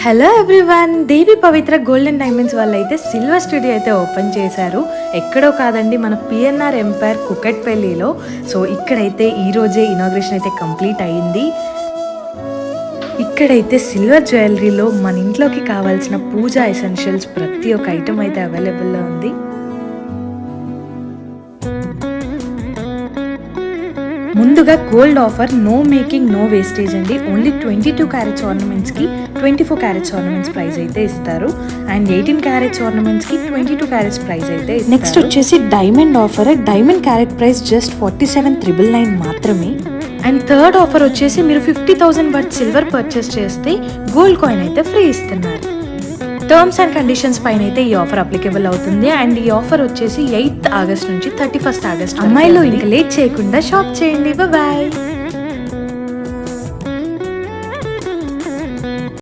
Hello everyone, దేవి పవిత్ర golden diamonds వాళ్ళు అయితే silver studio అయితే ఓపెన్ చేశారు. ఎక్కడో కాదండి, మన పిఎన్ఆర్ ఎంపైర్ కుకట్పల్లిలో. సో ఇక్కడైతే ఈరోజే ఇనాగ్రేషన్ అయితే కంప్లీట్ అయ్యింది. ఇక్కడైతే సిల్వర్ జ్యువెలరీలో మన ఇంట్లోకి కావాల్సిన పూజా ఎసెన్షియల్స్ ప్రతి ఒక్క ఐటమ్ అయితే అవైలబుల్లో ఉంది. ముందుగా gold offer, no making no wastage అండి. ఓన్లీ 22 క్యారెట్స్ ఆర్నమెంట్స్కి 24 క్యారెట్స్ ఆర్నమెంట్స్ ప్రైస్ అయితే ఇస్తారు. అండ్ 18 క్యారెట్స్ ఆర్నమెంట్స్కి 22 క్యారెట్స్ ప్రైస్ అయితే ఇస్తారు. నెక్స్ట్ వచ్చేసి diamond offer. Diamond carat price just 47,999 మాత్రమే. అండ్ థర్డ్ ఆఫర్ వచ్చేసి మీరు 50,000 వర్త్ సిల్వర్ పర్చేస్ చేస్తే గోల్డ్ కాయిన్ అయితే ఫ్రీ ఇస్తున్నారు. టర్మ్స్ అండ్ కండిషన్స్ పైన అయితే ఈ ఆఫర్ అప్లికేబుల్ అవుతుంది. అండ్ ఈ ఆఫర్ వచ్చేసి 8th ఆగస్ట్ నుంచి 31st ఆగస్ట్. అమ్మాయిలో ఇంకా లేట్ చేయకుండా షాప్ చేయండి. బాయ్.